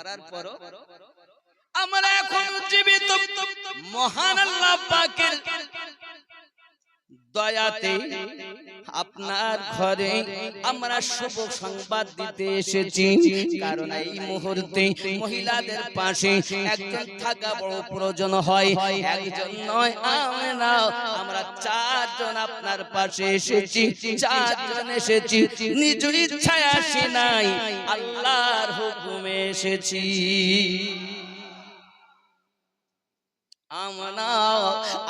মারার পরও আমরা এখন জীবিত মহান আল্লাহ পাকের দয়াতে আপনার ঘরে আমরা শুভ সংবাদ দিতে এসেছি। কারণ এই মুহূর্তে মহিলাদের পাশে একজন থাকা বড় প্রয়োজন হয়, একজন নয় আমরা চারজন আপনার পাশে এসেছি। চারজন এসেছি, নিজ ইচ্ছায় আসি নাই, আল্লাহর হুকুমে এসেছি।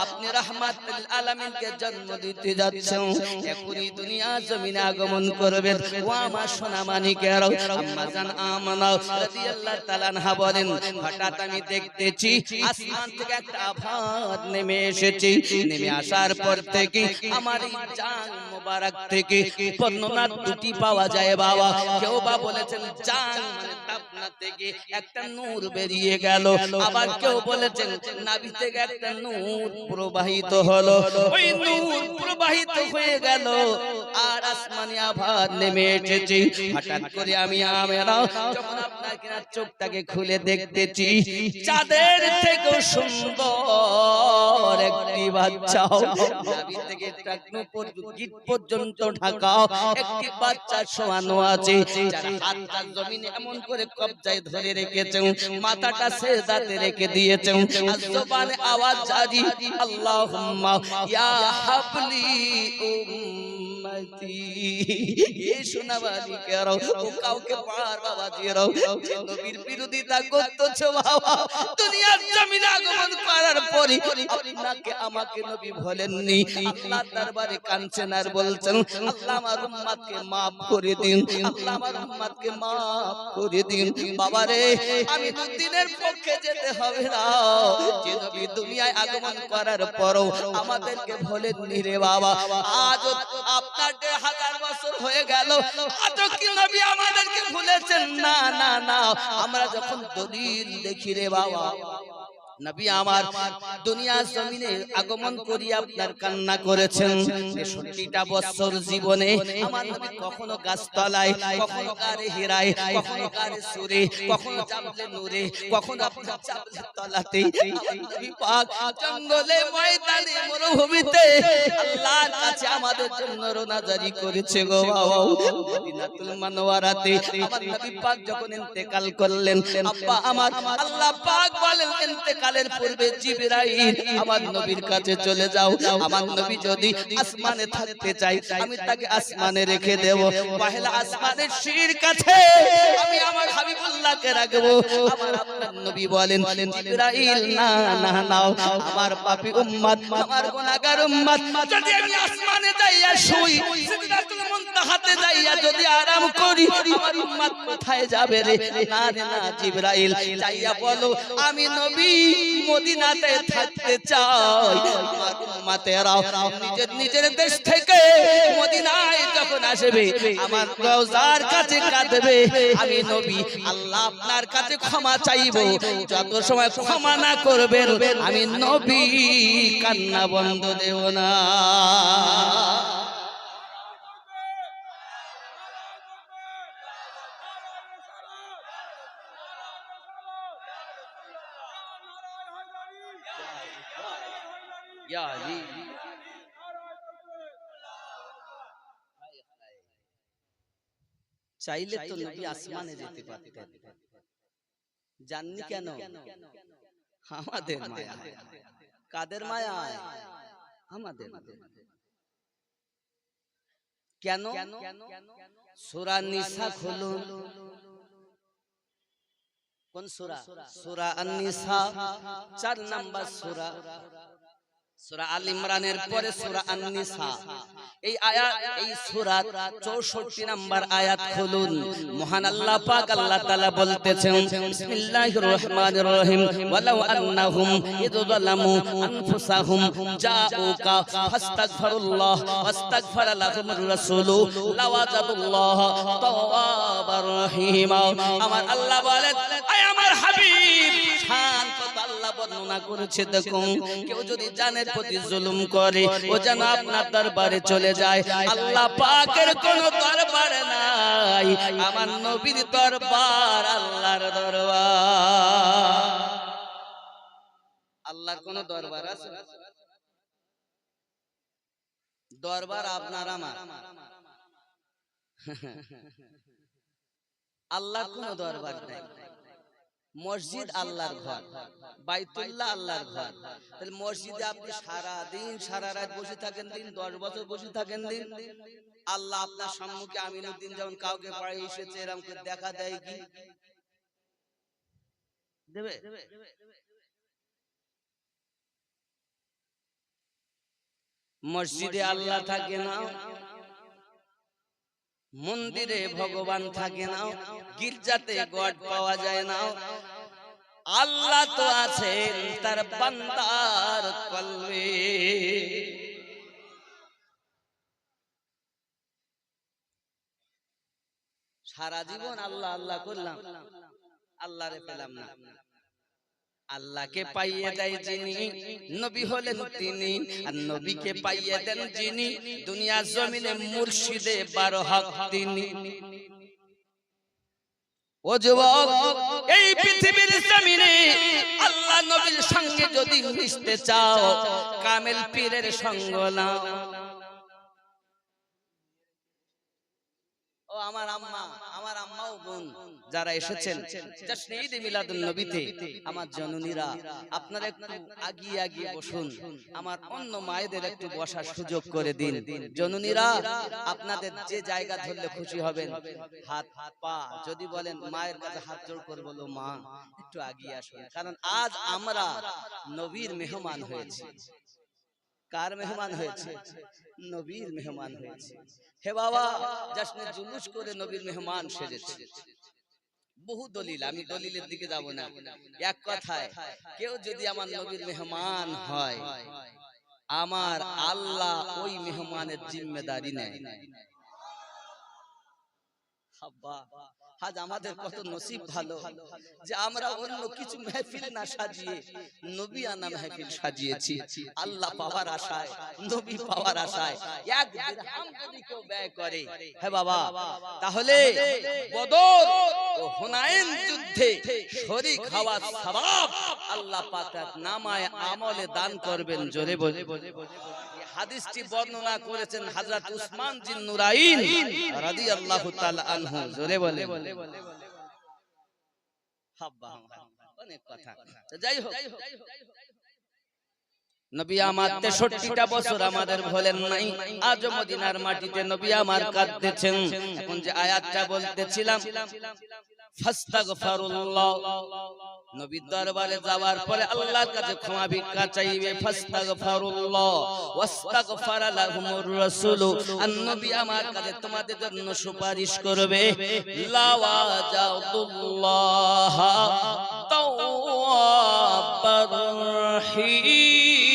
আপনি রাহমাতুল আলামিনকে জন্ম দিতে যাচ্ছেন, এখনই দুনিয়া জমিনে আগমন করবেন। ও আমার সোনা মানিকেরা, আম্মা জান আমানা রাদিয়াল্লাহু তাআলা আনহা বলেন, হঠাৎ আমি দেখতেছি আসমান থেকে একটা আভাত নেমে এসেছে। নেমে আসার পর থেকে আমার এই জান মোবারক থেকে বর্ণনা দুটি পাওয়া যায় বাবা। কেউ বা বলেছেন জান মানে তাপনা থেকে একটা নূর বেরিয়ে গেল, আবার কেউ বলেছেন নাভি থেকে একটা নূর প্রবাহিত হলো। ওই নূর প্রবাহিত হয়ে গেল আর আসমানি আভাত নেমে এসেছে। হঠাৎ করে আমি যখন আপনার কিনা চোখটাকে খুলে দেখতেছি, চাঁদের থেকেও সুন্দর একটি বাচ্চা, নাভি থেকে টাকনু গিট পর্যন্ত ঢাকা একটি বাচ্চা শোয়ানো আছে। যার হাতটা জমিনে এমন করে কবজায় ধরে রেখেছেন, মাথাটা সেজদাতে রেখে দিয়েছেন, আর জবানে আওয়াজ জারি, আল্লাহুম্মা ইয়া হাবলি উম্মতি। এই শোনাবাদি কেরাও ও কাউকে পার বাবা দিরাও যে নবীর বিরোধিতা করতেছো বাবা, দুনিয়ার জমিনে আগমন করার পরে আপনাকে আমাকে নবী বলেননি। আল্লাহ দরবারে কাঁদছেন আর বলছেন, আল্লাহ আমার উম্মতকে maaf করে দিন, আল্লাহ আমার উম্মতকে maaf করে দিন। বাবা রে, আমি দুদিনের পক্ষে যেতে হবে না, যে নবী দুনিয়ায় আগমন করার পরও আমাদেরকে বলেননি রে বাবা। আজ আপনার 1000 বছর হয়ে গেল, আজ কি নবী আমাদেরকে ভুলেছেন? না না না, আমরা যখন দলিল দেখি রে বাবা, নবী আমার দুনিয়া জমিনে আগমন করি আপনার কান্না করেছেন। ৬৩টা বছর জীবনে আমার নবী কখনো গাছতলায়, কখনো গারে হেরায়, কখনো গারে সুরে, কখনো জাবলে নূরে, কখনো আপনার জাবলে তলাতে, নবী পাক জঙ্গলে ময়দানে মরুভূমিতে আল্লাহর কাছে আমাদের জন্য রোনাজারি করেছে গো বাবা। মদিনাতুল মুনাওয়ারাতে আমার নবী পাক যখন ইন্তেকাল করলেন, আব্বা আমার আল্লাহ পাক বলেন, ইন্তেকালের পূর্বে জিবরাইল আমার নবীর কাছে চলে যাও, আমার নবী যদি আসমানে থাকতে চাই আমি তাকে আসমানে রেখে দেব, পহেলা আসমানের সিঁড়ির কাছে আমি আমার হাবিবুল্লাহকে রাখবো। আমার আপনার নবী বলেন, জিবরাইল না না নাও, আমার পাপী উম্মত, আমার গুনাহগার উম্মত, যদি আমি আসমানে যাইয়া শুই, সিদরাতুল মুনতাহাতে যাইয়া যদি আরাম করি, আমার উম্মত কোথায় যাবে রে? না রে না জিবরাইল, যাইয়া বলো আমি নবী মদিনাতে থাকতে চাই। আমার উম্মতেরা নিজের নিজের দেশ থেকে মদিনায় যখন আসবে, আমার রওজার কাছে কাঁদবে, আমি নবী আল্লাহ আপনার কাছে ক্ষমা চাইবো। যত সময় ক্ষমা না করবেন আমি নবী কান্না বন্ধ দেব না। চাইলে তো নবী আসমানে যেতে পারতেন, জাননি কেন? আমাদের মায়া। কাদের মায়া? আমাদের। কেন? সূরা নিসা খুলুন। কোন সূরা? সূরা আন-নিসা 4 নাম্বার সূরা। সূরা আল ইমরানের পরে সূরা আন-নিসা, এই আয়াত, এই সূরার 64 নাম্বার আয়াত খুলুন। মহান আল্লাহ পাক আল্লাহ তাআলা বলতেছেন, বিসমিল্লাহির রহমানির রহিম, ওয়ালাউ আন্নাহুম ইযলামু আনফুসাহুম জাউকা ফাস্তাগফিরুল্লাহ ওয়াস্তাগফারা লাহুমুর রাসূলু লাওয়াজাদুল্লাহ তাওয়াবার রহিমা। আমার আল্লাহ বলেন, আয় আমার হাবিব, শান্ত আল্লাহ আল্লাহ বর্ণনা করেছে দেখুন কেউ যদি জানের প্রতি জুলুম করে ও যেন আপনার দরবারে চলে যায় আল্লাহ পাকের কোনো দরবার নাই আমার নবীর দরবার আল্লাহর দরবার আল্লাহর কোন দরবার আছে দরবার আপনার আমার আল্লাহর কোন দরবার নাই মসজিদ আল্লাহর ঘর বাইতুল্লাহ আল্লাহর ঘর তাহলে মসজিদে আপনি সারা দিন সারা রাত বসে থাকেন দিন 10 বছর বসে থাকেন দিন আল্লাহ আপনার সম্মুখে আমিনুদ্দিন যেমন কাউকে পড়ে এসেছে এরকম করে দেখা দেয় কি দেবে মসজিদে আল্লাহ থাকে না মন্দিরে ভগবান থাকে না গির্জাতে গড পাওয়া যায় না আল্লাহ তো আছেন তার বান্দার কলবে সারা জীবন আল্লাহ আল্লাহ করলাম আল্লাহরে পেলাম না আল্লাহকে পাইয়ে দেয় যিনি নবী হলেন তিনি আর নবীকে পাইয়ে দেন যিনি দুনিয়া জমিনে মুর্শিদে 12 হক তিনি ও যুবক এই পৃথিবীর জমিনে আল্লাহ নবীর সঙ্গে যদি মিশতে চাও কামেল পীরের সঙ্গ নাও ও আমার আম্মাও বোন যারা এসেছেন জশ্নে ঈদ মিলাদুন নবীতে আমার জননীরা আপনারা একটু আগিয়ে বসুন আমার অন্য মায়েদের একটু বসার সুযোগ করে দিন জননীরা আপনাদের যে জায়গা ধরলে খুশি হবেন হাত পা যদি বলেন মায়ের কাছে হাত জোড় করে বলো মা একটু আগিয়ে আসুন কারণ আজ আমরা নবীর মেহমান হয়েছি কার মেহমান হয়েছে নবীর মেহমান হয়েছে হে বাবা জশ্নে জুলুস করে নবীর মেহমান সেজেছে বহু দলিল আমি দলিলের দিকে যাব না এক কথায় কেউ যদি আমার নবীর মেহমান হয় আমার আল্লাহ ওই মেহমানের জিম্মেদারি নেয় আব্বা আজ আমাদের কত নসিব ভালো যে আমরা অন্য কিছু মাহফিল না সাজিয়ে নবী আনা মাহফিল সাজিয়েছি আল্লাহ পাওয়ার আশায় নবী পাওয়ার আশায় এক দিরহাম যদি কেউ ব্যয় করে হে বাবা তাহলে বদর ও হুনাইন যুদ্ধে শরীক হওয়ার সওয়াব আল্লাহ পাক নামায়ে আমলে দান করবেন জোরে বলে হাদিসটি বর্ণনা করেছেন হযরত উসমান জিন নুরাইন রাদিয়াল্লাহু তাআলা আনহু জোরে বলে হাব্বা অনেক কথা যাই হোক নবী আমার 63টা বছর আমাদের ভোলেন নাই আজ মদিনার মাটিতে নবী আমার কাঁদতেছেন এখন যে আয়াতটা বলতেছিলাম ফাস্তাগফিরুল্লাহ নবীর দরবারে যাওয়ার পরে আল্লাহর কাছে ক্ষমা ভিক্ষা চাইবে ফাস্তাগফিরুল্লাহ ওয়াস্তাগফারা লাহুমুর রাসূল আর নবী আমার কাছে তোমাদের জন্য সুপারিশ করবে লাওয়াজাতুল্লাহ তাওয়াবার রহিম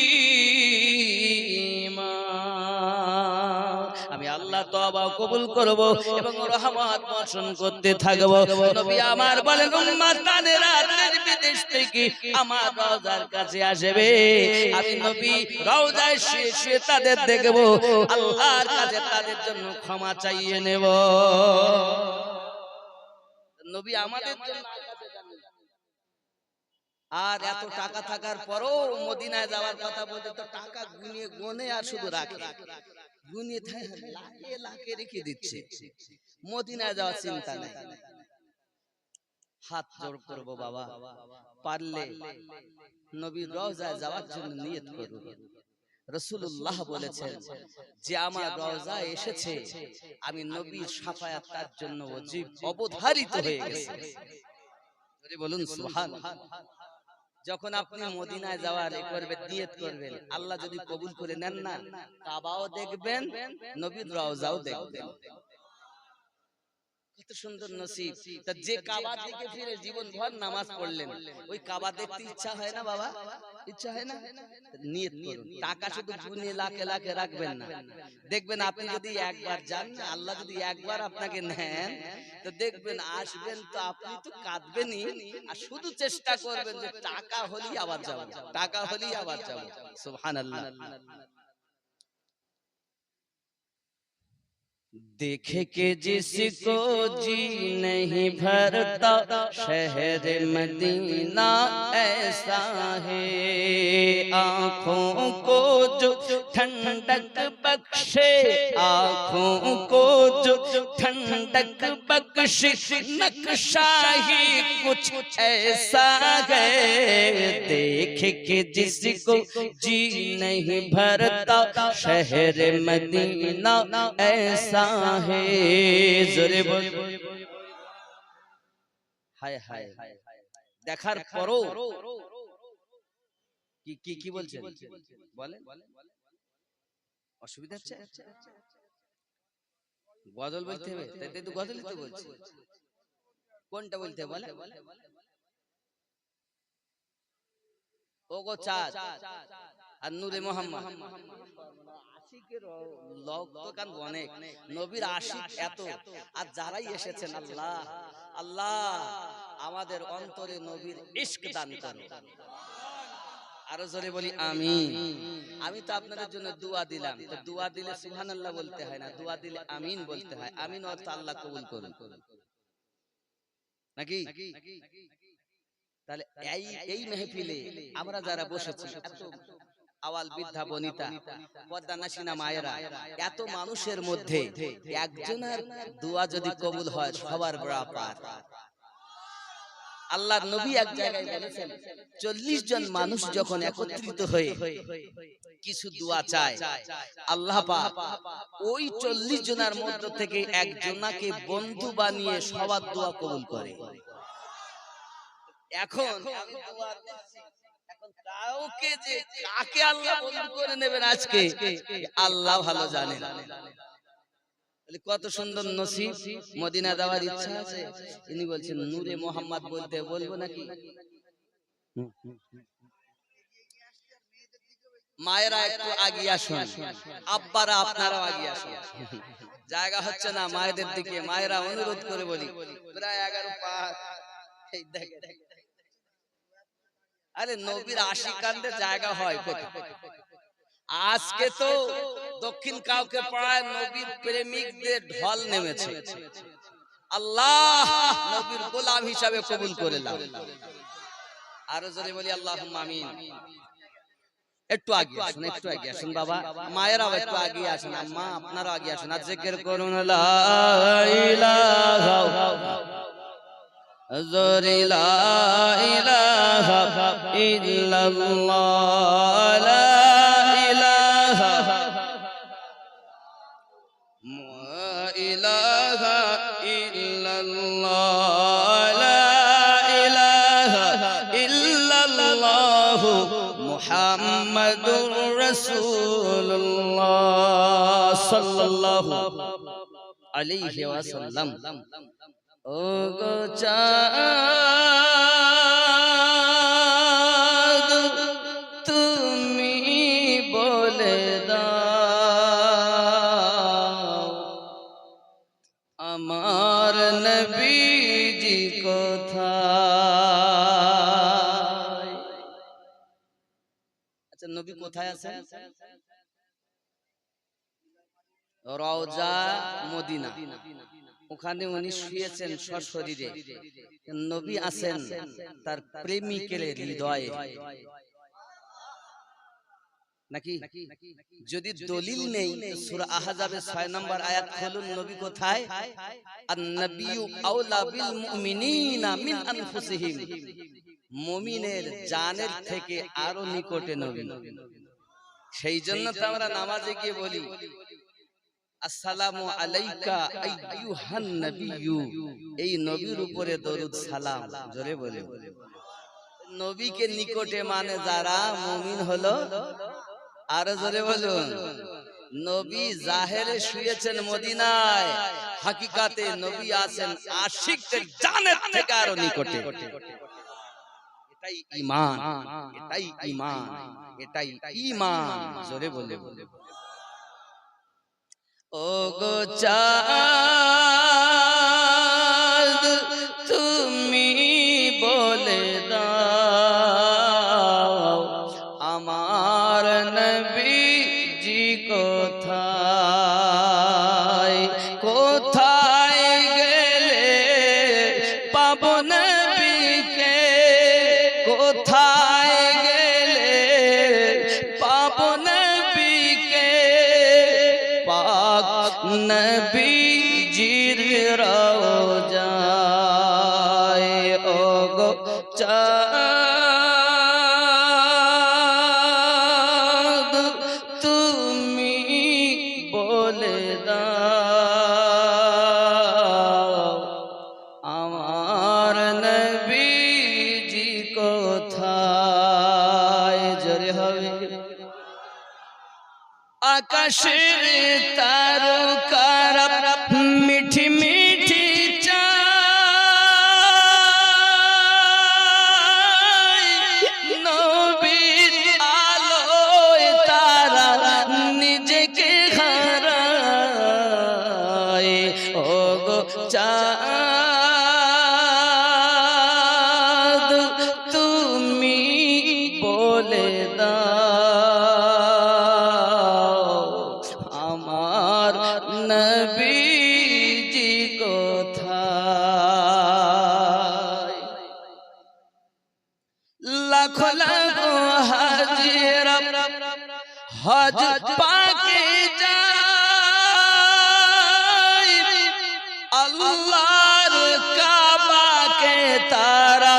আমি আল্লাহ তওবা কবুল করব এবং রহমত বর্ষণ করতে থাকব নবী আমার বলেন উম্মতানেরা বিদেশ থেকে আমার রওজার কাছে আসবে আমি নবী রওজায় শুয়ে তাদের দেখব আল্লাহর কাছে তাদের জন্য ক্ষমা চাইয়ে নেব নবী আমাদের জন্য আর এত টাকা থাকার পরও মদিনায় যাওয়ার কথা বলতে তো টাকা গুনে আর শুধু রাখে গুনিয়ে লাখে লাখে রেখে দিচ্ছে মদিনায় যাওয়ার চিন্তা নেই হাত জোড় করব বাবা পারলে নবীর রওজায় যাওয়ার জন্য নিয়ত করুন রাসূলুল্লাহ বলেছেন যে আমার রওজায় এসেছে আমি নবীর শাফায়াত তার জন্য ওয়াজিব অবধারিত হয়ে গেছে বলুন সুবহানাল্লাহ যখন আপনি মদিনায় যাওয়ার করবেন নিয়ত করবেন আল্লাহ যদি কবুল করে নেন না কাবাও দেখবেন নবীর রওজাও দেখবেন কত সুন্দর নসিব। তা যে কাবার দিকে ফিরে জীবন ভর নামাজ পড়লেন, ওই কাবা দেখতে ইচ্ছা হয় না বাবা? ইচ্ছা হয় না? নিয়ত করুন, টাকা শুধু গুনে লাখে লাখে রাখবেন না। দেখবেন আপনি যদি একবার যান না, আল্লাহ যদি একবার আপনাকে নেন, তো দেখবেন আসবেন তো আপনি তো কাঁদবেনই, আর শুধু চেষ্টা করবেন যে টাকা হলেই আবার যাব, টাকা হলেই আবার যাব। সুবহানাল্লাহ। देखे के जिसको जी नहीं भरता, शहर मदीना ऐसा है। आँखों को जो ठंडक बख्शे, आँखों को जो ठंडक बख्शे, नक्शा ही कुछ ऐसा है। देख के जिसको जी नहीं भरता, शहर मदीना ऐसा है। জোরে বল। হায় হায়, দেখার পরও কি কি কি বলছেন বলেন? অসুবিধা হচ্ছে? গজল বলতে হবে, তাই তো গজলই তো বলছি। কোনটা বলতে হবে বলে? ওগো চাঁদ আর নূরে মোহাম্মদ। আশিকের লোক তো কান অনেক, নবীর আশিক এত, আর যারাই এসেছেন, আল্লাহ আল্লাহ আমাদের অন্তরে নবীর ইশক দান করো। আরো জোরে বলি আমিন। আমি তো আপনাদের জন্য দোয়া দিলাম, তো দোয়া দিলে সুবহানাল্লাহ বলতে হয় না, দোয়া দিলে আমিন বলতে হয়। আমিন অর্থ আল্লাহ কবুল করুন, নাকি? তাহলে এই মেহফিলে আমরা যারা বসেছি, এত আওয়াল বৃদ্ধা বনিতা, পর্দা নাসিনা মায়েরা, এত মানুষের মধ্যে একজনের দোয়া যদি কবুল হয়, সবার বড় পার। আল্লাহর নবী এক জায়গায় বলেছেন, 40 জন মানুষ যখন একত্রিত হয়ে কিছু দোয়া চায়, আল্লাহ পাক ওই 40 জনের মধ্য থেকে একজনকে বন্ধু বানিয়ে সবার দোয়া কবুল করে। এখন কাউকে যে কাকে আল্লাহ বন্ধু করে নেবেন আজকে, আল্লাহ ভালো জানেন। কত সুন্দর নসিব। মদিনা যাওয়ার ইচ্ছা আছে, তিনি বলছেন নূরে মোহাম্মদ বলতে বলবো নাকি? মায়েরা একটু আগিয়ে আসুন, আব্বারা আপনারাও আগিয়ে আসুন। জায়গা হচ্ছে না মায়েদের দিকে, মায়েরা অনুরোধ করে বলি, প্রায় 11 পার। আরে নবীর আশিকানদের জায়গা হয় কোথায়? আজকে তো দক্ষিণ কাউকে পাড়ায় নবীর প্রেমিকদের ঢল নেমেছে। আল্লাহ নবীর গোলাম হিসাবে কবুল করে নাও। আরো জোরে বলি আল্লাহুম্মা আমিন। একটু আগে আসুন, একটু আগে আসুন বাবা, মায়েরাও একটু আগে আসুন, আম্মা আপনারাও আগে আসুন, আর জিকির করুন লা ইলাহা জোরে লা ইলাহা ইল্লাল্লাহ, লা ইলাহা ইলাহা ইল্লাল্লাহ, লা ইলাহা ইল্লাল্লাহ মুহাম্মাদুর রাসূলুল্লাহ সাল্লাল্লাহু আলাইহি ওয়াসাল্লাম। ও গো চাঁদ তুমি বলে দাও, আমার নবীজি কোথায়? আচ্ছা নবী কোথায় আছেন? রওজা মদিনা, ওখানে উনি শুয়েছেন সশরীরে। নবী আছেন তার প্রেমিকের হৃদয়ে, নাকি? যদি দলিল নেই, সূরা আহজাবের 6 নম্বর আয়াত খুলুন, নবী কোথায়? আন-নাবিয়্যু আওলা বিল মুমিনিনা মিন আনফুসিহিম, মুমিনের জানের থেকে আরো নিকটে নবী। সেই জন্য তো আমরা নামাজে গিয়ে বলি আসসালামু আলাইকা আইয়ুহান নাবিয়্যু, এই নবীর উপরে দরুদ সালাম। জোরে বলে, নবীকে নিকটে মানে যারা মুমিন হলো। আরো জোরে বলুন, নবী জাহেরে শুয়েছেন মদিনায়, হাকিকাতে নবী আছেন আশিকদের জানের থেকে আরো নিকটে। এটাই ঈমান, এটাই ঈমান, এটাই ঈমান। জোরে বলে বলে ও গো চাঁদ তুমি বলে দাও আমার নবীজি কোথায়, কোথায় গেলে পাবো নবীকে, কোথায় গেলে পাবো নবীকে, পাক নবীজির রওজায়। ও গো চাঁদ তুমি বলে দাও আমার নবীজি কোথায়। জোরে হবে আকাশের তারকারা মিঠি মিঠি চায়, নবীর আলোয় তারা নিজেকে হারায়। ও গো চাঁদ তুমি বলে দাও আমার নবীজি কোথায়। লাখ লাখ হাজিরা হজ পাকে যায়, আল্লাহর কাবাকে তারা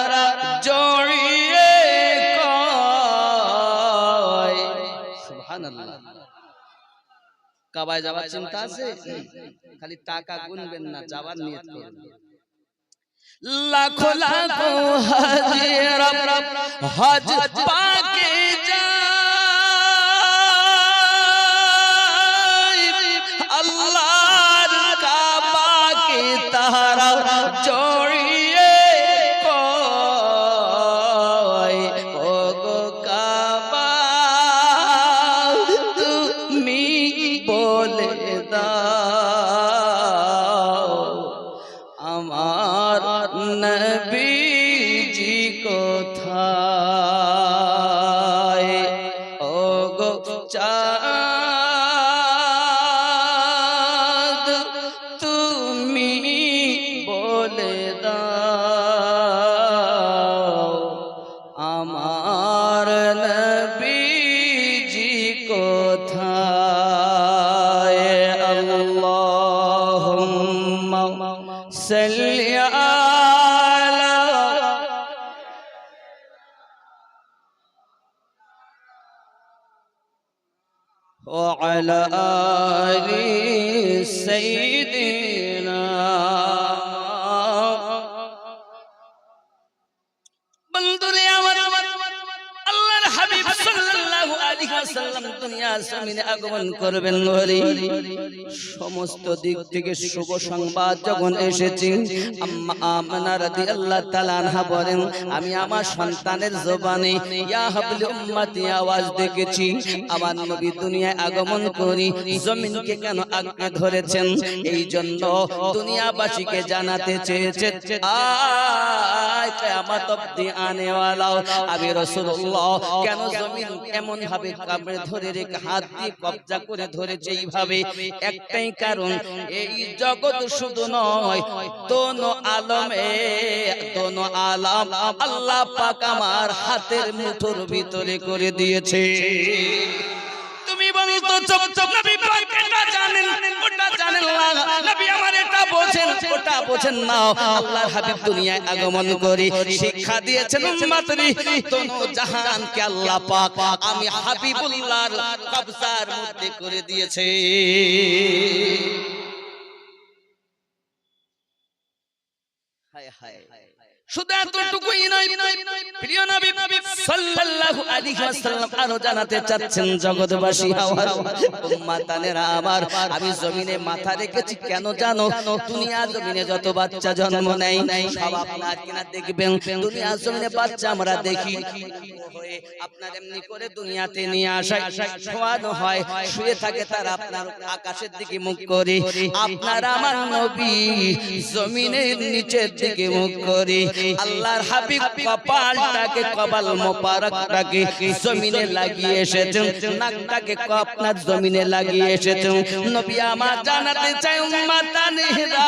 জড়িয়ে কয় সুবহানাল্লাহ। কাবায় যাওয়ার চিন্তা আছে, খালি টাকা গুনবেন না, যাওয়ার নিয়ত করবেন। লাখ লাখ হাজিরা হজ পাকে যায়, আল্লাহর কাবাকে তারা জড়িয়ে কয়। ও গো কাবা তুমি বলে দাও আমার নবীজি কোথায়। ও গো চাঁদ তুমি বলে দাও আমার নবীজি কোথায়। আল্লাহুম্মা সাল্লি আলা ওয়া আলা আলি সাইয়্যিদিনা। বন্ধুরে আমার, আল্লাহর হাবিব সাল্লাল্লাহু আলাইহি ওয়াসাল্লাম দুনিয়ার জমিনে আগমন করবেন বলে সমস্ত দিক থেকে শুভ সংবাদ যখন এসেছে, আম্মা আমিনা রাদিয়াল্লাহু তাআলা আনহা বলেন, আমি আমার সন্তানের জবানে ইয়া হাবলি উম্মতি আওয়াজ দেখেছি। আমার নবী দুনিয়ায় আগমন করি জমিনকে কেন আঁকড়ে ধরেছেন, এই জন্য দুনিয়াবাসীকে জানাতে চেয়েছে আয় কিয়ামত অবধি আনেওয়ালা আমি রাসূলুল্লাহ কেন জমিন এমন ভাবে কামড়ে ধরে রেখে হাত দিয়ে কবজা করে ধরেছে। এইভাবে একটাই কারণ, এই জগৎ শুধু নয়, দোনো আলমে দোনো আলম আল্লাহ পাক আমার হাতের মুঠোর ভিতরে করে দিয়েছে। তুমি বলতো চোখ চোখ নবী পাক এটা জানেন ওটা জানেন না, নবী আমার এটা বোঝেন ওটা বোঝেন না। আল্লাহর হাবিব দুনিয়ায় আগমন করে শিক্ষা দিয়েছেন উম্মতরি দোনো জাহানকে আল্লাহ পাক আমি হাবিবুল্লাহর কবজার মধ্যে করে দিয়েছে। হায় হায় শুধু এতটুকুই নয়, প্রিয় নবী সাল্লাল্লাহু আলাইহি ওয়াসাল্লাম আরো জানাতে চাচ্ছেন জগৎবাসী আমার উম্মাতানেরা আমার, আমি জমিনে মাথা রেখেছি কেন জানো? দুনিয়া জমিনে যত বাচ্চা জন্ম নেয় সব আপনার কিনা দেখবেন, দুনিয়া জমিনে বাচ্চা আমরা দেখি হয়ে আপনার এমনি করে দুনিয়াতে নিয়ে আসা শোয়ানো হয়, শুয়ে থাকে তারা আপনার আকাশের দিকে মুখ করে। আপনার আমার নবী জমিনের নিচের দিকে মুখ করে। আল্লাহর হাবিব কপালটাকে, কপাল মোবারকটাকে জমিনে লাগিয়ে এসেছেন, নাকটাকে আপনার জমিনে লাগিয়ে এসেছেন। নবী আমার জানাতে চাই উম্মাতানেরা,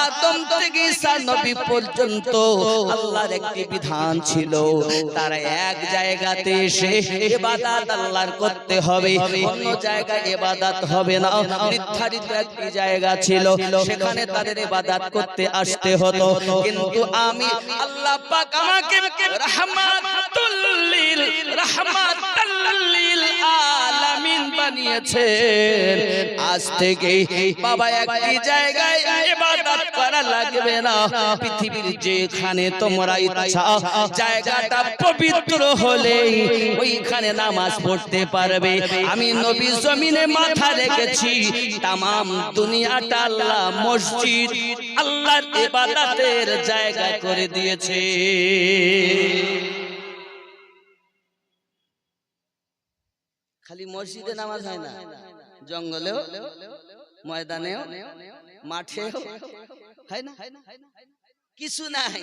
আদম থেকে ঈসা নবী পর্যন্ত আল্লাহর একটি বিধান ছিল, তারা এক জায়গাতে এসে ইবাদত আল্লাহর করতে হবে, অন্য জায়গায় ইবাদত হবে না। নির্ধারিত একটি জায়গা ছিল, সেখানে তাদের ইবাদত করতে আসতে হতো। কিন্তু আমি আল্লাহ পাক আমাকে রাহমাতুল লিল আলামিন বানিয়েছেন। আজ থেকে বাবা একটি জায়গায় ইবাদত করা লাগবে না, পৃথিবীর যেখানে তোমরা ইচ্ছা জায়গাটা পবিত্র হলেই ওইখানে নামাজ পড়তে পারবে। আমি নবী জমিনে মাথা রেখেছি, তামাম দুনিয়াটা আল্লাহ মসজিদ, আল্লাহর ইবাদতের জায়গা করে দিয়েছে। খালি মসজিদে নামাজ হয় না, জঙ্গলেও, ময়দানেও, মাঠেও হয় না। কিছু নাই,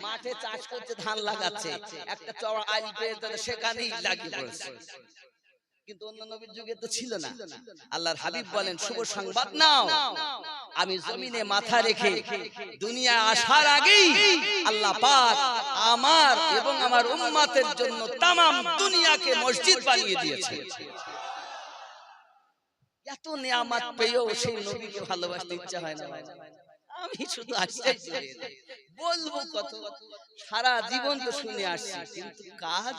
মাঠে চাষ করছে, ধান লাগাচ্ছে, একটা চওড়া আইল পেয়ে সেখানেই লাগিয়ে পড়েছে। কিন্তু অন্য নবীর যুগে তো ছিল না। আল্লাহর হাবিব বলেন, শুভ সংবাদ নাও, আমি জমিনে মাথা রেখে দুনিয়া আসার আগেই আল্লাহ পাক আমার এবং আমার উম্মতের জন্য তামাম দুনিয়াকে মসজিদ বানিয়ে দিয়েছে। এত নিয়ামত পেয়েও সেই নবীকে ভালোবাসতে ইচ্ছা হয় না। আমি শুধু আশ্চর্য হয়ে যাই, বলবো কত, সারা জীবন তো শুনে আসছি, কিন্তু কাজ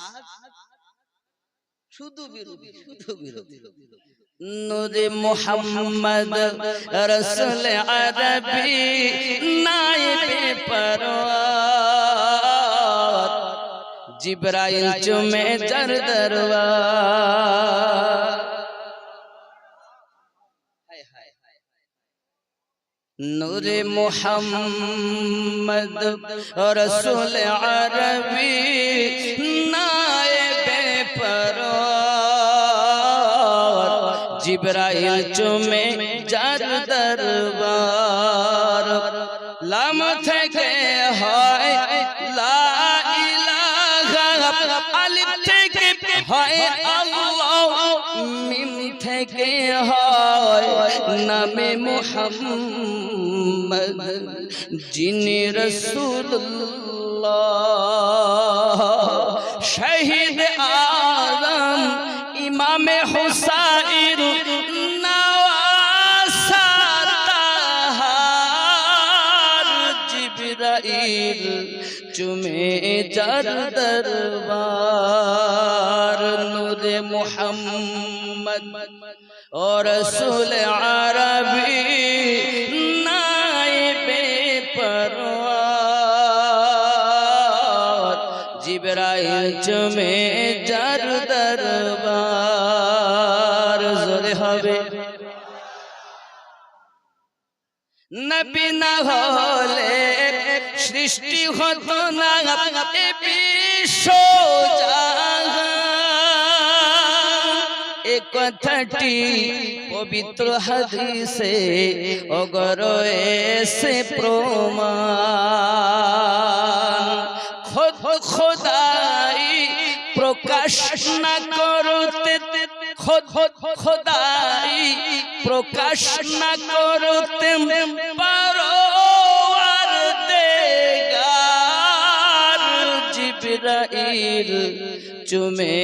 শুধু বিরোধী, শুধু বিরোধী। নূরে মুহাম্মদ রাসূল আরবি নায়েবে পরওয়ার, জিবরাইল চুমে যার দরবার। নূরে মুহাম্মদ রাসূল আরবি নায়েবে পরওয়ার, জিবরাইল চুমে যার দরবার। লাম থেকে হয় লা ইলাহা, আলিফ থেকে হয় আল্লাহ, মিম থেকে হয় নামে মুহাম্মদ, যিনি রাসূলুল্লাহ। শহীদ আযম ইমামে হুসাইন নওয়াসা তাহার, জিবরাইল চুমে যার দরবার। নূরে মুহাম্মদ ও রাসূল আরবি নায়েবে পরওয়ার, জিবরাইল চুমে যার দরবার। জোরে হবে। নবী না হলে সৃষ্টি হতো না এ বিশ্ব জাহান, এ কথাটি পবিত্র হাদিসে অগর এসে প্রমাণ। খোদাই প্রকাশ না করতে, খোদাই প্রকাশ না করতে পরওয়ারদিগার, জিবরাইল চুমে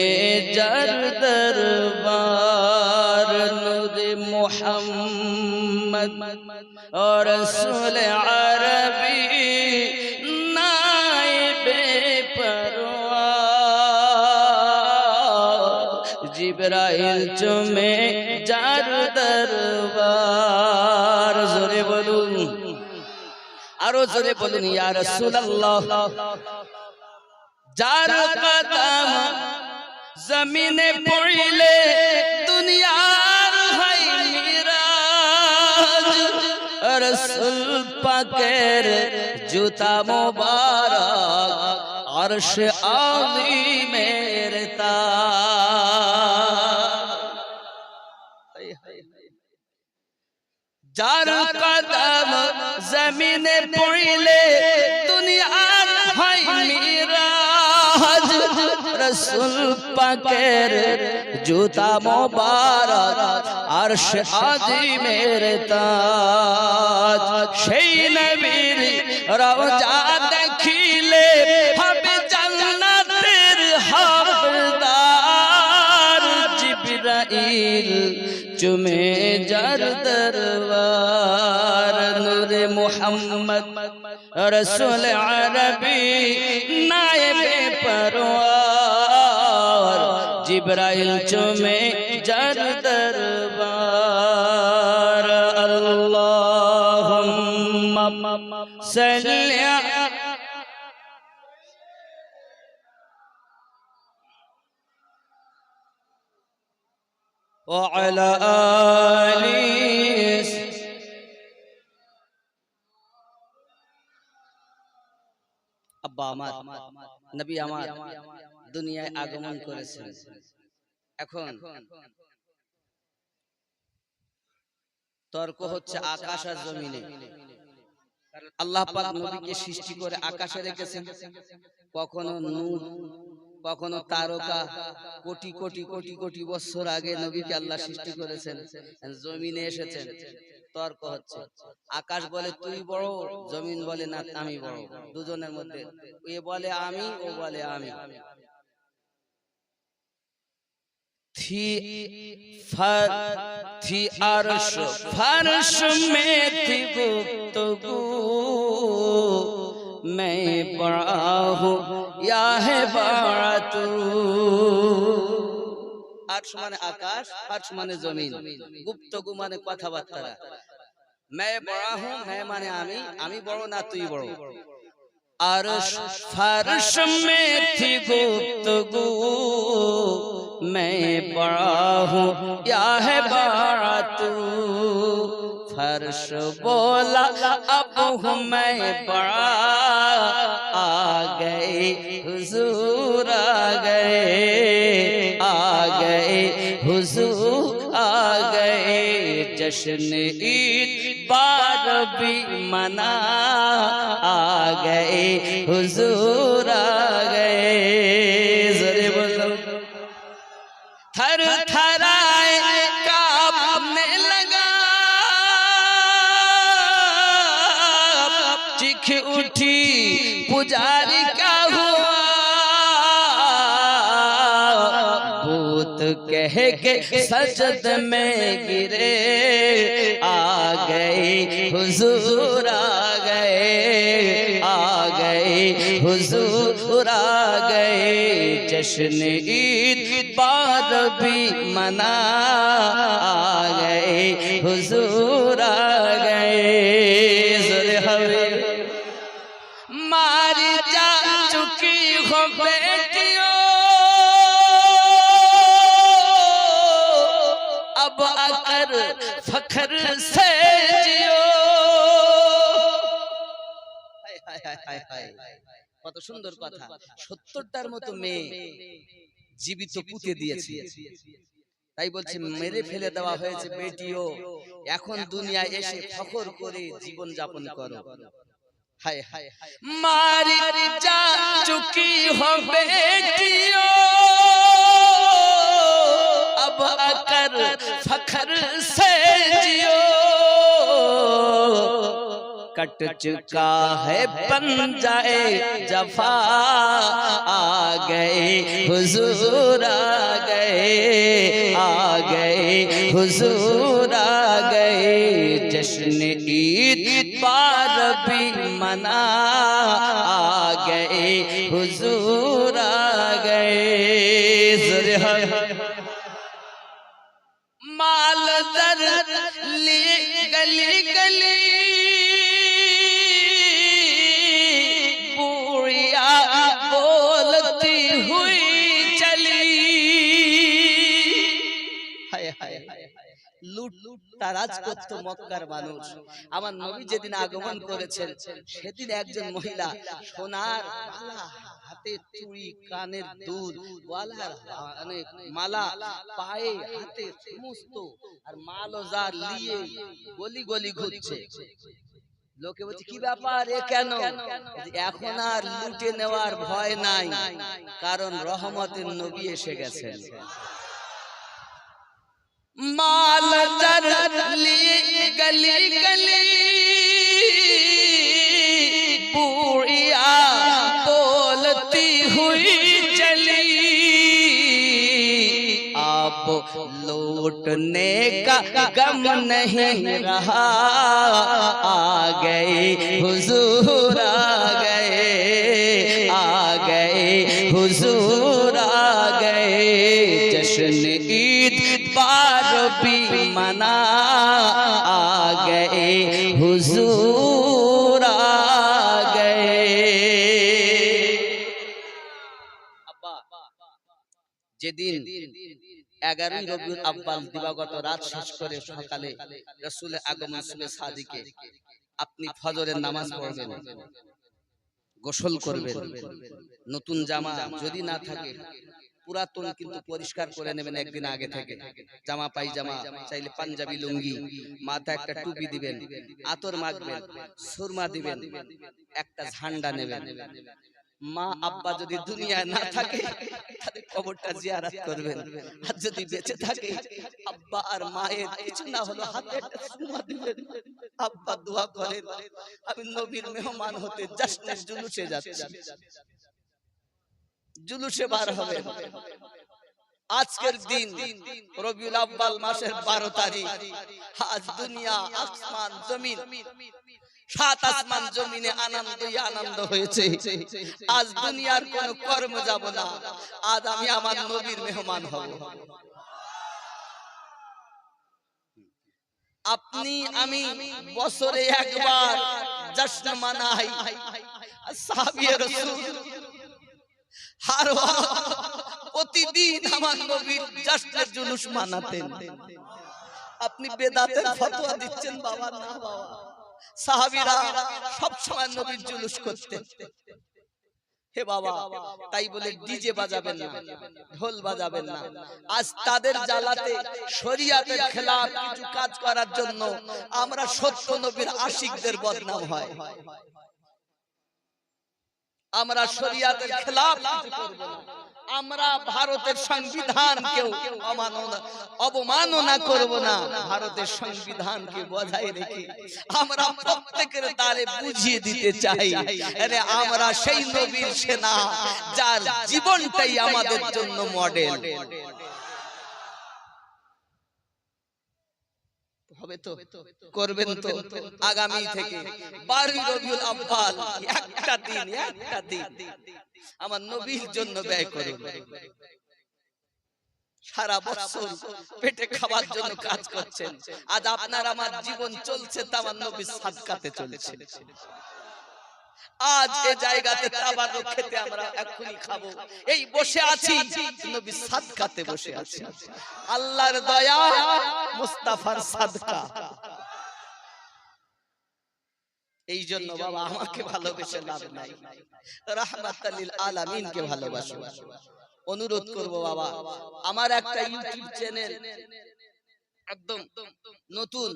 যার দরবার। নূরে মুহাম্মদ ও রাসূল আরবি নায়েবে পরওয়ার, জিবরাইল চুমে যার দরবার। জোরে বলুন। আরো জোরে বলুন ইয়া রাসূলুল্লাহ। যার কদম জমিনে পড়িলে দুনিয়ার হয় মিরাজ, রাসূল পাকের জুতা মোবারক আরশ আযীমের তাজ। যার কদম জমিনে পড়িলে দুনিয়ার হয় মিরাজ, রাসূল পাকের জুতা মোবারক আরশ আযীমের তাজ। সেই নবীর রওজা দেখিলে হবে জান্নাতের হকদার, জিবরাইল চুমে যার দরবার। নূরে মুহাম্মদ রসুল আরবি নায়েবে পরওয়ার, জিবরাইল চুমে যার দরবার। আল্লাহুম্মা সাল্লি وعلى آله। আব্বা আমার, নবী আমার দুনিয়ায় আগমন করেছেন। এখন তর্ক হচ্ছে আকাশ আর জমিনে। আল্লাহ পাক নবীকে সৃষ্টি করে আকাশে রেখেছেন, কখনো নূর, কখনো তারকা। কোটি কোটি কোটি কোটি বছর আগে নবীকে আল্লাহ সৃষ্টি করেছেন, জমিনে এসেছেন। তর্ক হচ্ছে, আকাশ বলে তুই বড়, জমিন বলে না আমি বড়। দুজনের মধ্যে এ বলে আমি, ও বলে আমি। थी अर्श फर्श में थी गुफ्तगू, मैं बड़ा हूँ या है बड़ा तू। अर्श माने आकाश, फर्श माने जमीन, गुफ्तगू माने কথাবার্তা। मैं बड़ा हूँ, मैं माने आमी बड़ो ना तुई बड़ो। अर्श फर्श में थी गुफ्तगू, मैं बड़ा हूँ या है बड़ा तू। फर्श बोला अब हूँ मैं बड़ा, आ गए हुजूर आ गए, आ गए हुजूर आ गए। जश्न ईद बार भी मना, आ गए हुजूर आ गए। ज़रे बोलो थर थराए कांपने लगा, चीख उठी पुजारी का हुआ, भूत कह के सजद में गिरे, आ गए हुजूर आ गए, आ गए हुजूर आ गए। जश्न ईद बार भी मना, आ गए हुजूर आ गए। ज़रे हवे मारी जा चुकी हो बेटियों, अब आकर फखर से जियो। কত সুন্দর কথা। ৭০টার মতো মেয়ে জীবিত পুঁতে দিয়েছে, তাই বলছে মেরে ফেলে দেওয়া হয়েছে বেটিও, এখন দুনিয়ায় এসে ফখর করে জীবন যাপন করো। হায় হায় মারি যা চুকি हो बेटियों, अब आकर फखर से जियो। कट चुका है बन जाए जफा, आ गए हुजूर आ गए, आ गए हुजूर आ गए। जश्न ईद बार भी मना, आ गए हुजूर आ गए। माल दर लिए गली गली, লুটতারাজ করত মক্কার মানুষ। আমার নবী যেদিন আগমন করেছেন সেদিন একজন মহিলা সোনার মালা, হাতের চুড়ি, কানের দুল, গলার অনেক মালা, পায়ে হাতে সমস্ত আর মাল ও জার নিয়ে গলি গলি ঘুরছে। লোকে বলছে কি ব্যাপার, এ কেন? এখন আর লুটে নেওয়ার ভয় নাই, কারণ রহমতের নবী এসে গেছেন। माल जर लिए गली गली बूढ़िया बोलती हुई चली, अब लौटने का गम नहीं रहा, आ गए हुजूर, आ गए हुजूर, आ गए। जश्न ईद बार भी मना, आ गए हुजूर, आ गए। যেদিন 11 রবিউল আউয়াল দিবাগত রাত শেষ করে সকালে রাসূলের আগমন শুভে সাদিকে আপনি ফজরের নামাজ পড়বেন, গোসল করবেন, নতুন জামা যদি না থাকে পুরাতন কিন্তু পরিষ্কার করে নেবেন একদিন আগে থেকে। জামা পায়জামা চাইলে পাঞ্জাবি লুঙ্গি, মাথায় একটা টুপি দিবেন, আতর মাখবেন, সুরমা দিবেন, একটা ঝান্ডা নেবেন। মা আব্বা যদি দুনিয়ায় না থাকে তাদের কবরটা জিয়ারত করবেন, আর যদি বেঁচে থাকে আব্বা আর মায়ের কিছু না হলো হাতে একটা সুরমা দিবেন। আব্বা দোয়া করেন আমি নবীর মেহমান হতে জশ্নের জুলুসে যাচ্ছি। জুলুসে বার হবে আজকের দিন রবিউল আউয়াল মাসের 12 তারিখ। আজ দুনিয়া আসমান জমিন, 7 আসমান জমিনে আনন্দই আনন্দ হয়েছে। আজ দুনিয়ার কোন কর্ম যাব না, আজ আমি আমার নবীর মেহমান হব। আপনি আমি বছরে একবার জশ্ন মানাই, সাহাবী রাসূল হার প্রতিদিন আমার নবীর জশ্নের জুলুস মানাতেন। আপনি বেদাতের ফতোয়া দিচ্ছেন বাবা, না বাবা, সাহাবীরা সব সময় নবীর জুলুস করতেন। হে বাবা, তাই বলে ডিজে বাজাবেন না, ঢোল বাজাবেন না। আজ তাদের জ্বালাতে শরীয়তের খেলাফ কিছু কাজ করার জন্য আমরা সত্য নবীর আশিকদের বদনাম হয়। আমরা শরীয়তের খেলাফ কিছু করব না, আমরা ভারতের সংবিধানকেও অবমাননা করব না। ভারতের সংবিধানকে বজায় রেখে আমরা প্রত্যেকের দ্বারে বুঝিয়ে দিতে চাই, আরে আমরা সেই নবীর সেনা যার জীবনটাই আমাদের জন্য মডেল। হবে তো, করবেন তো। আগামী থেকে 12 রবিউল আউয়াল একটা দিন আমার নবীর জন্য ব্যয় করুন। সারা বছর পেটে খাবার জন্য কাজ করছেন, আজ আপনার আমার জীবন চলছে তা আমার নবীর সাদকাতে চলেছে। আজ এই জায়গাতে তাবারুক খেতে আমরা এখনি খাবো, এই বসে আছি নবীর সাদকাতে বসে আছি। আল্লাহর দয়া, মুস্তাফার সাদকা। এই জন্য বাবা আমাকে ভালোবেসে লাভ নাই, রাহমাতাল লিল আলামিন কে ভালোবাসো। অনুরোধ করব বাবা, আমার একটা ইউটিউব চ্যানেল একদম নতুন,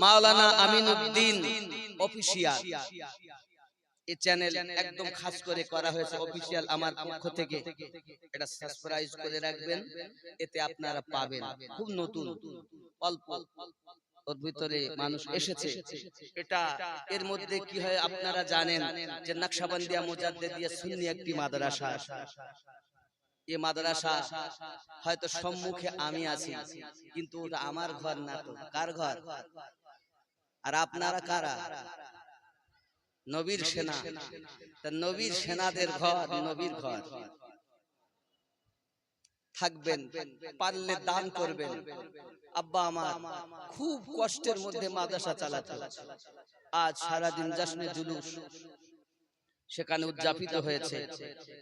মাওলানা আমিনউদ্দিন অফিশিয়াল। এই চ্যানেল একদম খাস করে করা হয়েছে অফিশিয়াল আমার পক্ষ থেকে। এটা সাবস্ক্রাইব করে রাখবেন, এতে আপনারা পাবেন। খুব নতুন, অল্প ওর ভিতরে মানুষ এসেছে। এটা এর মধ্যে কি হয় আপনারা জানেন যে নকশবন্দিয়া মুজাদ্দিদিয়া সুন্নি একটি মাদ্রাসা। এই মাদ্রাসা হয়তো সম্মুখে আমি আছি, কিন্তু ওটা আমার ঘর না, তো কার ঘর? আর আপনারা কারা? নবীর সেনা। তা নবীর সেনাদের ঘর, নবীর ঘর। থাকবেন, পারলে দান করবেন। আব্বা আমার খুব কষ্টের মধ্যে মাদ্রাসা চালাতো, আজ সারাদিন জশ্নে জুলুস সেখানে উদযাপিত হয়েছে,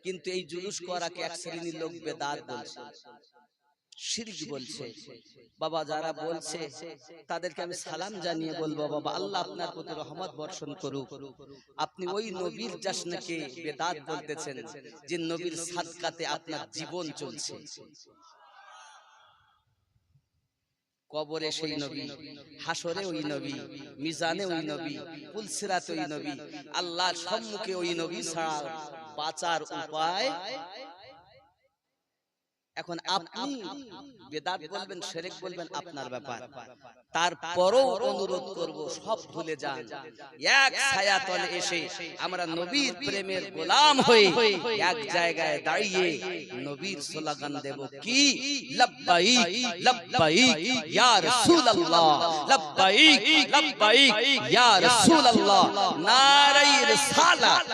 কিন্তু এই জুলুস করাকে এক শ্রেণীর লোক বেদাত বলছে। শিরক বলছে। বাবা যারা বলছে তাদেরকে আমি সালাম জানিয়ে বলবো, বাবা আল্লাহ আপনার প্রতি রহমত বর্ষণ করুক। আপনি ওই নবীর জাশনকে বেদাত বলতেছেন যে নবীর সাদকাতে আপনার জীবন চলছে। কবরে সেই নবী, হাসরে ওই নবী, মিজানে ওই নবী, পুলসিরাতে ওই নবী, আল্লাহর সম্মুখে ওই নবী ছাড়া বাঁচার উপায়। এখন আপনি বেদাত বলবেন, শিরক বলবেন, আপনার ব্যাপার। তারপরও অনুরোধ করব সব ভুলে যান, এক ছায়াতলে এসে আমরা নবীর প্রেমের গোলাম হয়ে এক জায়গায় দাঁড়িয়ে নবীর স্লোগান দেব, কি লব্বাইক লব্বাইক ইয়া রাসূলুল্লাহ, লব্বাইক লব্বাইক ইয়া রাসূলুল্লাহ, নারায়ে রিসালাত।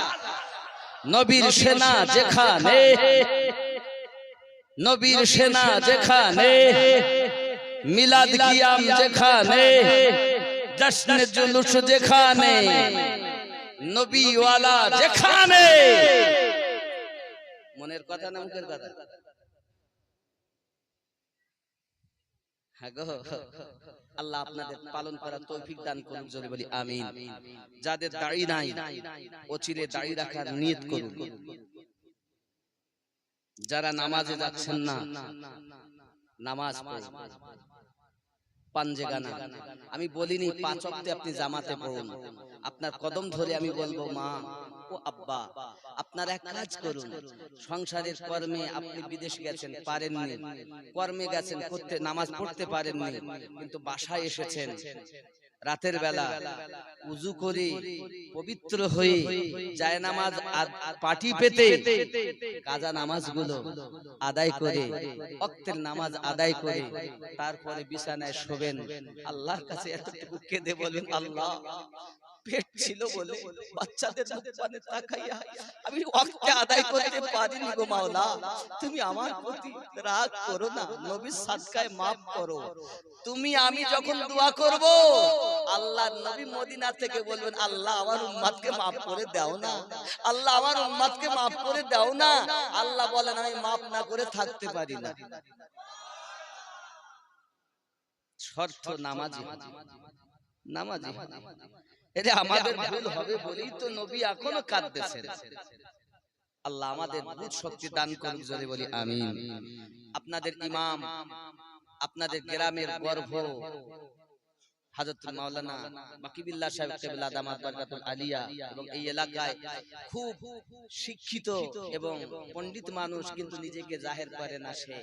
নবীর সেনা যেখানে, নবীর সেনা যেখানে, মিলাদ কিয়াম যেখানে, জশ্ন জুলুস যেখানে, নবী ওয়ালা যেখানে। মনের কথা না মুখের কথা? হ্যাঁ গো, আল্লাহ আপনাদের পালন করার তৌফিক দান করুন, জোরে বলি আমিন। যাদের দাড়ি নাই অচিরে দাড়ি রাখার নিয়ত করুন। যারা নামাজে যাচ্ছেন না, নামাজ পড়ুন, পাঞ্জেগানা। আমি বলিনি 5 ওয়াক্তে আপনি জামাতে পড়ুন। আপনার কদম ধরে আমি বলবো, মা ও আব্বা আপনারা এক কাজ করুন, সংসারের কর্মে আপনি বিদেশে গেছেন, পারেননি, কর্মে গেছেন, করতে নামাজ পড়তে পারেননি, কিন্তু বাসায় এসেছেন রাতের বেলা, উযু করে পবিত্র হয়ে জায়নামাজ পাটি পেতে কাজা নামাজগুলো আদায় করে, ওয়াক্তের নামাজ আদায় করে তারপরে বিছানায় শোবেন। আল্লাহর কাছে এতটুকু কেঁদে বলেন, আল্লাহ পেট ছিল বলে বাচ্চাদের মুখ পানে তাকাইয়া আমি ওয়াক্তে আদায় করতে পারিনি গো মাওলা, তুমি আমার প্রতি রাগ করো না, নবীর সাদকায় maaf করো। তুমি আমি যখন দোয়া করব, আল্লাহর নবী মদিনা থেকে বলবেন, আল্লাহ আমার উম্মতকে maaf করে দাও না, আল্লাহ আমার উম্মতকে maaf করে দাও না। আল্লাহ বলেন, আমি maaf না করে থাকতে পারি না। শর্ত নামাজি, নামাজি। এটা আমাদের ভুল হবে বলেই তো নবী এখনো কাঁদতেছেন। আল্লাহ আমাদের বুঝ শক্তি দান করুন, জোরে বলি আমিন। আপনাদের ইমাম, আপনাদের গ্রামের গর্ভ হযরত মাওলানা বাকিবিল্লাহ সাহেব কিবলা দামাত বরকাতুল আলিয়া, এবং এই এলাকায় খুব শিক্ষিত এবং পণ্ডিত মানুষ, কিন্তু নিজেকে জাহির করে না, সে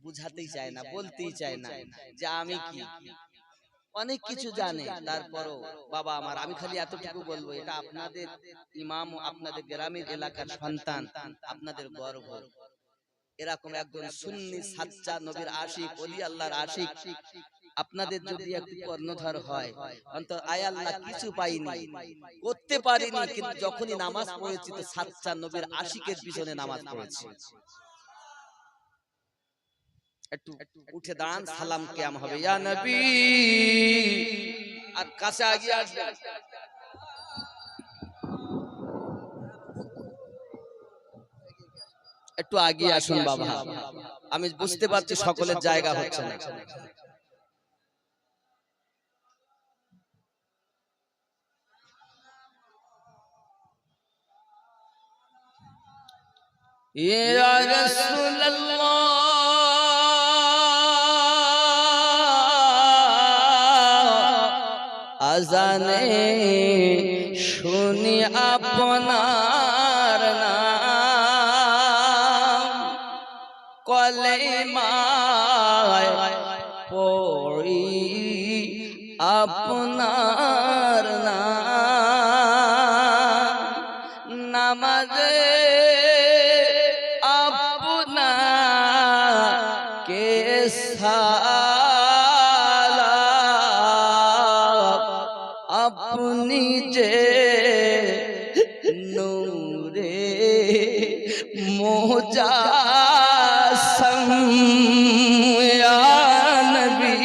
বুঝাতেই চায় না, বলতেই চায় না যে আমি কি, অনেক কিছু জানে। তারপরও বাবা আমার, আমি খালি এতটুকু বলবো, এটা আপনাদের ইমাম ও আপনাদের গ্রামের এলাকার সন্তান, আপনাদের গর্ব। এরকম একজন সুন্নি সাচ্চা নবীর আশিক, ওলি আল্লাহর আশিক আপনাদের যদি একটু কর্ণধার হয়, অন্তত আয় আল্লাহ কিছু পাইনি, করতে পারিনি, কিন্তু যখনই নামাজ পড়েছি তো সাচ্চা নবীর আশিকের পিছনে নামাজ পড়েছি। একটু উঠে দাঁড়ান, সালাম কিয়াম হবে, ইয়া নবী, আর কাছে আগিয়ে আসবেন। একটু আগিয়ে আসুন বাবা, আমি বুঝতে পারছি সকলের জায়গা হচ্ছে না। ইয়া রাসূলুল্লাহ, আজানে শুনি আপনার নাম, কলেমায় পড়ি আপনার নাম, নামাজে আপনাকে সালাম, আপনি যে নূরে মুজাসসাম, ইয়া নবী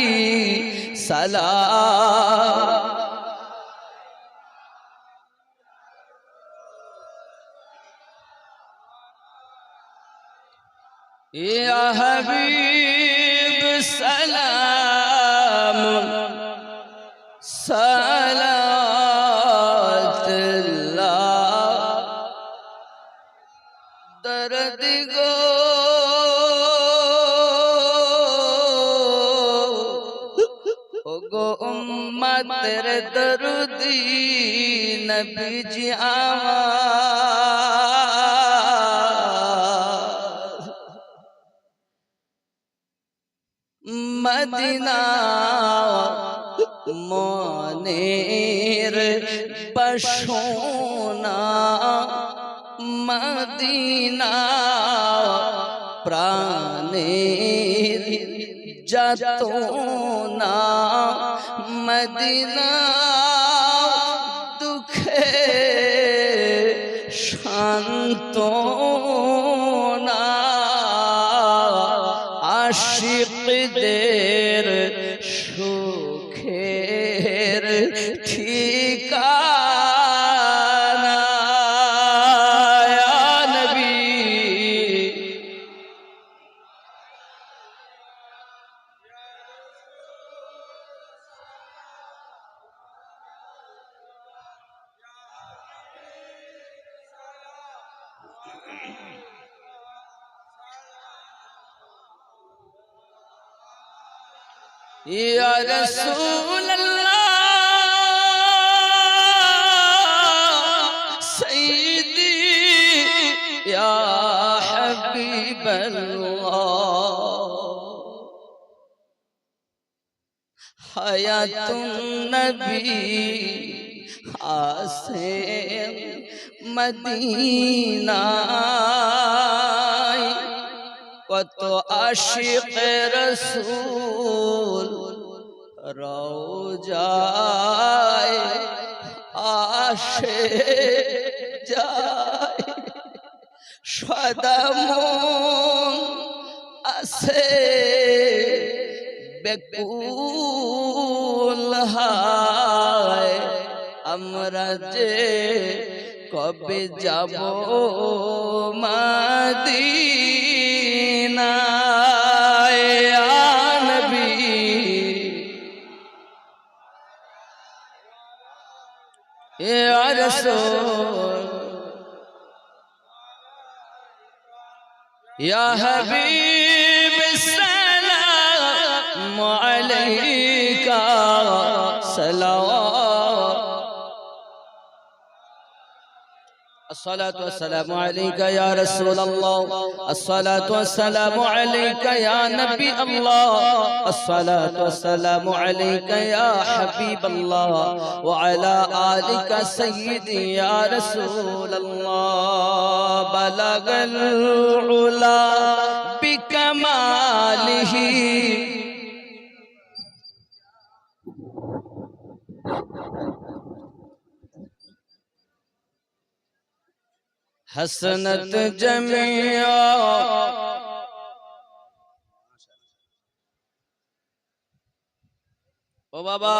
সালাম। ইয়া হাবিব سلام صلوات الله درد गो उम्मत तेरे दरुदी नबी जी आवाज़ मदीना मोनेर बशोना मदीना प्राणेर जतोना मदीना दुखे शांतोना आशिकदेर सुखेर ठिकाना या नबी या रसूल अल्लाह सईदी या हबीब अल्लाह हयातुन नबी आसे मदीना কত আশিক রাসূল রওজায় আসে যায় সদা মন আছে বেকুল হায় আমরা যে কবে যাব মদিনা ইয়া নবী ইয়া রাসূল ইয়া হাবিব সালাম আলাইকা সালাওয়াত الصلاة والسلام عليك يا رسول الله الصلاة والسلام عليك يا نبي الله الصلاة والسلام عليك يا حبيب الله وعلى آلك سيدي يا رسول الله بلغ العلا بكماله हसनत जमिया ও বাবা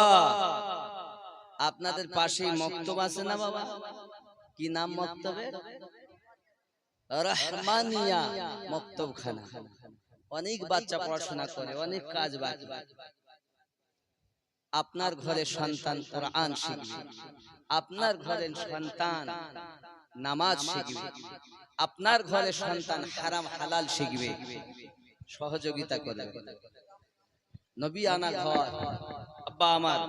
আপনাদের পাশেই মক্তব আছে না বাবা কি নাম মক্তবের রহমানিয়া মক্তবখানা অনেক বাচ্চা পড়াশোনা করে অনেক কাজ বাকি আপনার ঘরে সন্তান কোরআন শিখবে আপনার ঘরের সন্তান নামাজ শিখবে আপনার ঘরে সন্তান হারাম হালাল শিখবে সহযোগিতা করবে নবী আনা ঘর আব্বা আমার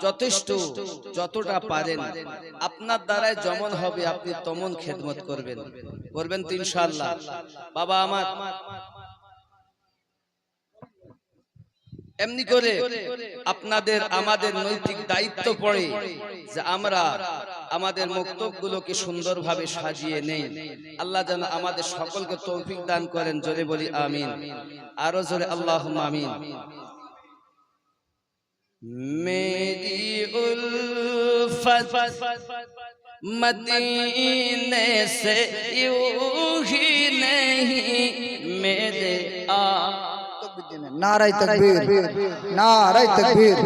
যথেষ্ট যতটা পারেন আপনার দ্বারাই যেমন হবে আপনি তেমন খেদমত করবেন করবেন তো ইনশাআল্লাহ বাবা আমার এমনি করে আপনাদের আমাদের নৈতিক দায়িত্ব পড়ে যে আমরা আমাদের মক্তবগুলোকে সুন্দরভাবে সাজিয়ে নেই আল্লাহ যেন আমাদের সকলকে তৌফিক দান করেন জোরে বলি আমিন আরো জোরে আল্লাহুম্মা আমিন मेरी उल्फत मदीने से यूं ही नहीं मेरे नारे तकबीर नारे तकबीर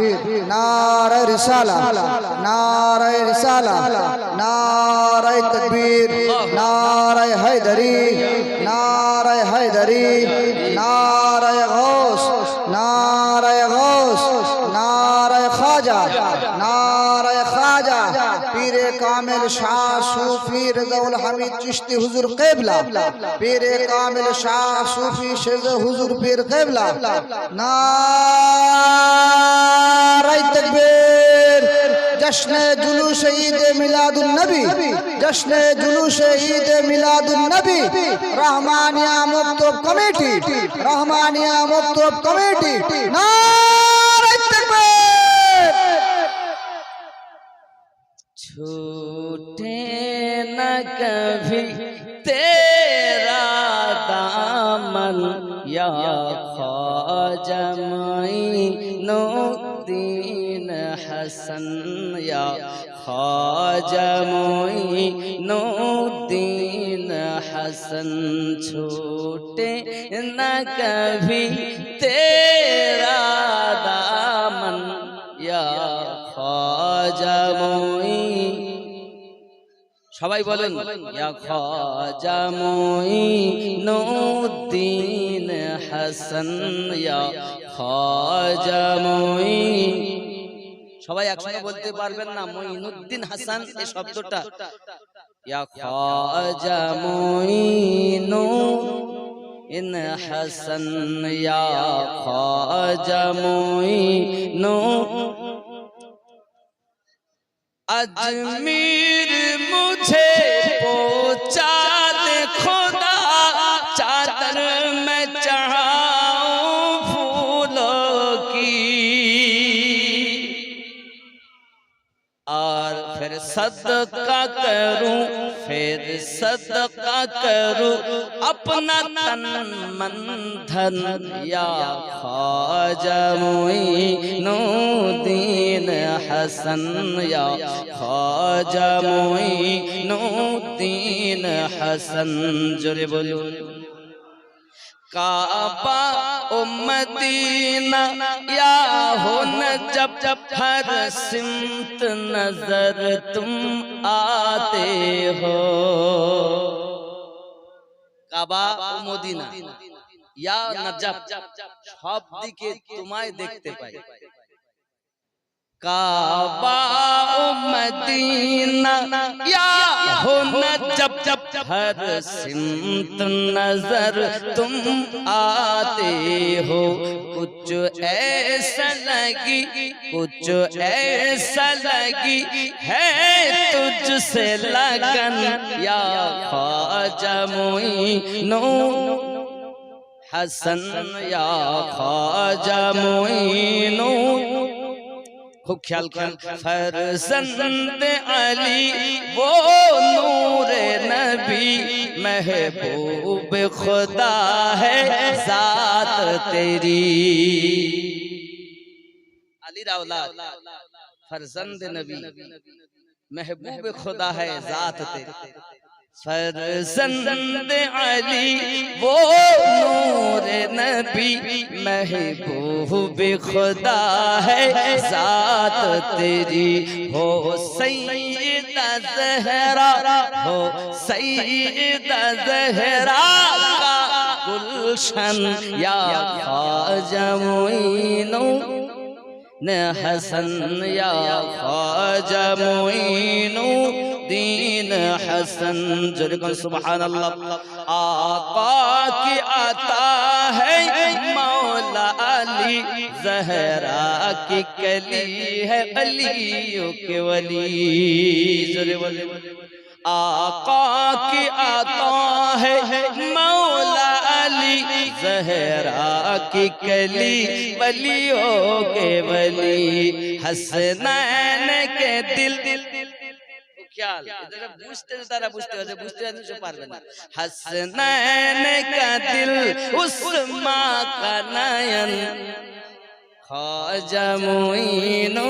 नारे रिसाला नारे रिसाला नारे तकबीर नारे हैदरी नारे गौस नारे कामिल शाह सूफी रज़ाउल हमीद चिश्ती हुजूर क़िबला, पीर कामिल शाह सूफी शेख हुजूर पीर क़िबला। नारे तकबीर। जश्न जुलूस ईद मिलादुन नबी, जश्न जुलूस ईद मिलादुन नबी। Rahmania Maktoob committee, Rahmania Maktoob committee. नारे तकबीर। छूटे न कभी तेरा दामन या ख्वाजा मोइनुद्दीन हसन, या ख्वाजा मोइनुद्दीन हसन। छूटे न कभी तेरा दामन या ख्वाजा সবাই বলেন ইয়া খাজা মুঈনুদ্দিন হাসান, ইয়া খাজা মুঈন। সবাই একসঙ্গে বলতে পারবেন না মুঈনুদ্দিন হাসান এই শব্দটা? ইয়া খাজা মুঈনুদ্দিন হাসান, ইয়া খাজা মুঈনুদ্দিন। अजमीर मुझे पहुंचा दे खुदा, चादर में चढ़ाऊं फूलों की, और फिर सदका करूं, फिर सदका करूं अपना तन मन धन, या ख्वाजा मुईनुद्दीन हसन, या ख्वाजा मुईनुद्दीन हसन। जोरे बोलो। काबा ओ मदीना या हो नजब, जब हर सिमत नजर तुम आते हो। काबा ও মদিনা ইয়া নজব সব দিকে তোমায় দেখতে পাই। काबा ओ मदीना या हो नजब, जब हर सिमत नजर तुम आते हो। कुछ ऐसा लगी, कुछ ऐसा लगी है तुझसे लगन, या ख्वाजा मुईनुद्दीन हसन, या ख्वाजा मुईनुद्दीन। खूब ख्याल कर। फरजंद अली वो नूरे नबी, महबूब खुदा है जात तेरी। अली औलाद फरजंद नबी, महबूब खुदा है जात तेरी। फरजंद अली वो नूर नबी, महबूब खुदा है जात तेरी। हो सैयदा ज़हरा, हो सैयदा ज़हरा का गुलशन, या ख्वाजा मुईनुद्दीन हसन, या ख्वाजा मुईनुद्दीन हसन। जोरे सुभान अल्लाह। आका की आता है मौला अली, ज़हरा की कली है अलियों के वली। जोरे बोले। आका की आता है मौला अली, ज़हरा की कली वलियों के वली। हसनैन के दिल ख्याल এটা বুঝতে তারা বুঝতে হবে, বুঝতে সে পারবে না। হাসনাইন का दिल उस्मा का नयन, ख्वाजा मुईनु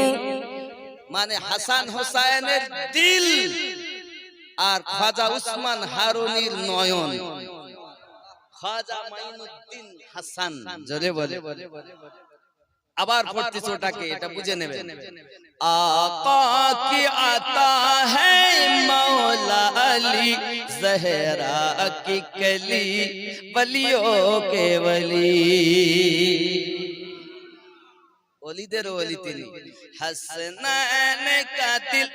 মানে হাসান হোসেনের দিল আর খ্বাজা উসমান হারুনির নয়ন। খ্বাজা মুঈনুদ্দিন হাসান। জোরে বলে। আবার পড়তেছি ওটাকে, এটা বুঝে নেবেন। आका की आता है मौला अली, ज़हरा की कली वलियों के वली। वलीदेर वली তিনি। हसनैन का दिल,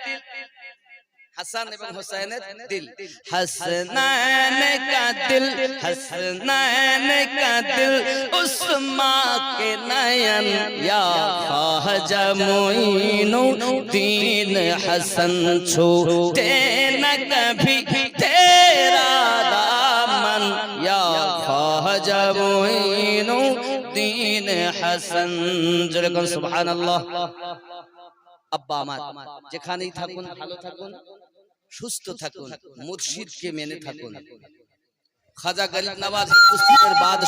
হাসান এবং হুসাইনের দিল। হাসনান কা দিল, হাসনান কা দিল, উসমা কে নয়ন, ইয়া খাজা মুঈনুদ্দিন হাসান ছুটে না কভি তেরা দামন, ইয়া খাজা মুঈনুদ্দিন হাসান। জোরে বলুন সুবহানাল্লাহ। আব্বা আমার, যেখানেই থাকুন ভালো থাকুন, সুস্থ থাকুন, মুর্শিদকে মেনে থাকুন। খাজা গরিব নওয়াজ হিন্দুস্তানের বাদশা।